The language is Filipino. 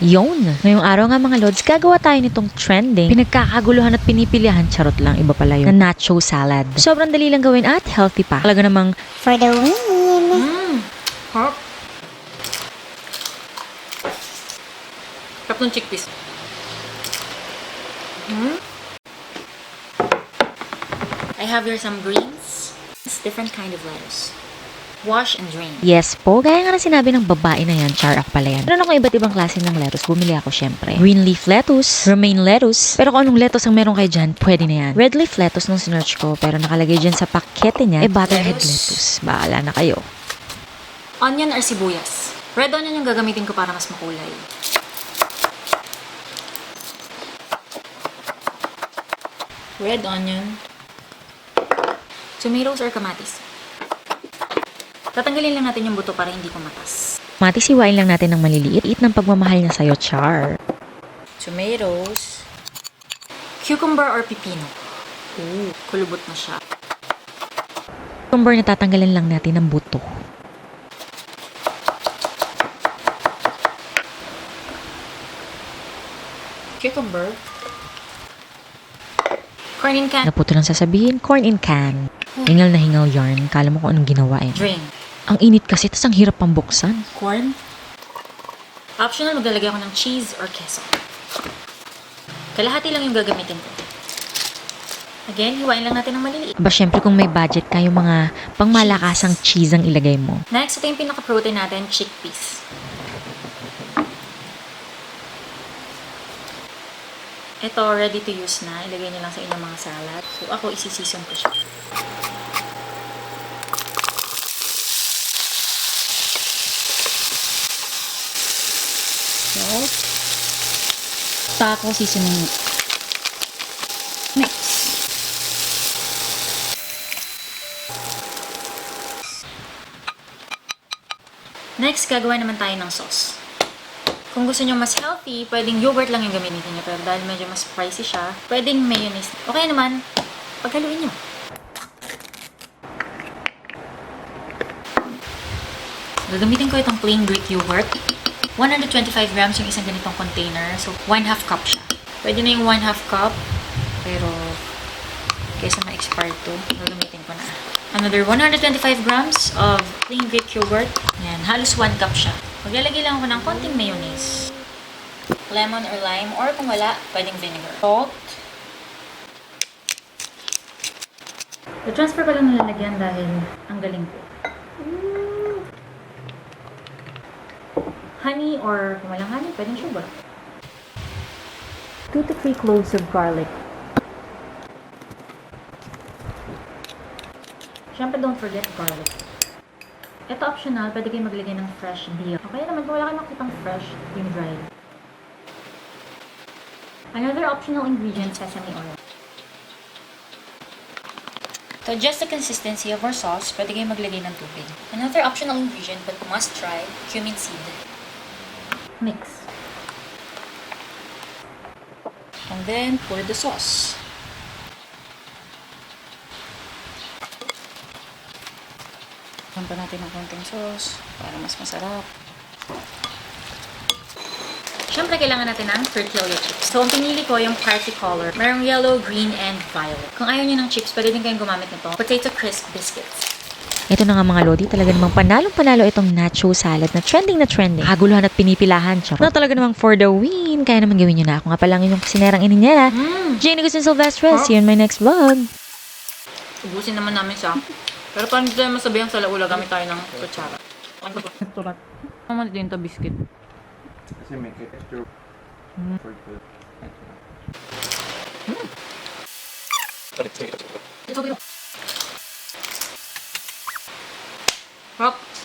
Yun! Ngayong araw nga mga lods, gagawa tayo nitong trending, pinagkakaguluhan at pinipilihan, charot lang, iba pala yun, na nacho salad. Sobrang dali lang gawin at healthy pa. Talaga namang For the win! Harap. Harap ng chickpeas. I have here some greens. It's different kind of lettuce. Wash and drain. yes po, gaya nga na sinabi ng babae na yan, char ako pala yan. Meron ako iba't ibang klase ng lettuce, bumili ako syempre. Green leaf lettuce, romaine lettuce, pero kung anong lettuce ang meron kayo dyan, pwede na yan. Red leaf lettuce nung sinerch ko, pero nakalagay dyan sa pakete niya, butterhead lettuce. Bahala na kayo. Onion or sibuyas. Red onion yung gagamitin ko para mas makulay. Red onion. Tomatoes or kamatis. Tatanggalin lang natin yung buto para hindi kumatas. Matisiwain lang natin ng maliliit ng pagmamahal niya sa'yo, char. Tomatoes. Cucumber or pipino. Ooh, kulubot na siya. Cucumber na tatanggalin lang natin ng buto. Cucumber. Corn in can. Naputo lang sasabihin, corn in can. Hingal na hingal yarn. Kala mo kung anong ginawa eh. Drain. Ang init kasi, tas ang hirap pang buksan. Corn. Optional, maglalagay ako ng cheese or queso. Kalahati lang yung gagamitin ko. Again, hiwain lang natin ng maliliit. Aba, syempre kung may budget ka, yung mga pangmalakasang cheese ang ilagay mo. Next, ito yung pinaka-protein natin, chickpeas. Ito, ready to use na. Ilagay niyo lang sa inyong mga salad. So, ako, isi-season ko siya. Salt. Taco seasoning. Mix. Next, gagawa naman tayo ng sauce. Kung gusto nyo mas healthy, pwedeng yogurt lang yung gamitin nyo. Pero dahil medyo mas pricey siya, pwedeng mayonnaise. Okay naman, paghaluin nyo. Gagamitin ko itong plain Greek yogurt. 125 grams yung isang ganitong container. So, 1/2 cup siya. Pwede na yung 1/2 cup. Pero, kaysa ma-expire to, gagamitin ko na. Another 125 grams of plain Greek yogurt. Yan, halos 1 cup siya. Maglalagay lang ako ng konting mayonnaise. Lemon or lime, or kung wala, pwedeng vinegar. Salt. I-transfer ko lang nalalagyan dahil ang galing ko. Honey or kung walang honey, pwedeng sugar. 2 to 3 cloves of garlic. Siyempre, don't forget garlic. Ito optional, pwede kayo maglagay ng fresh dill. Okay naman, kung wala kayo makitang fresh, yung dried. Another optional ingredient, sesame oil. To adjust the consistency of our sauce, pwede kayo maglagay ng tubig. Another optional ingredient, but must try, cumin seed. Mix. And then, pour the sauce. Alam pa natin ng konting sauce para mas masarap. Siyempre, kailangan natin ng tortilla chips. So, ang pinili ko yung party color. Merong yellow, green, and violet. Kung ayaw nyo ng chips, pwede din kayong gumamit nito. Potato crisp biscuits. Ito na nga mga lodi, talaga namang panalong-panalo itong nacho salad na trending na trending. Haguluhan at pinipilahan, char. Na talaga namang for the win. Kaya naman gawin nyo na. Ako nga palang yung sinerang ininyera. Jane Agustin Silvestre, see you in my next vlog. Ubusin naman namin siya. Pero parang hindi tayo masabihang sa laula, gamit tayo ng kutsara. Surat. Naman din ito biscuit. Kasi may texture for the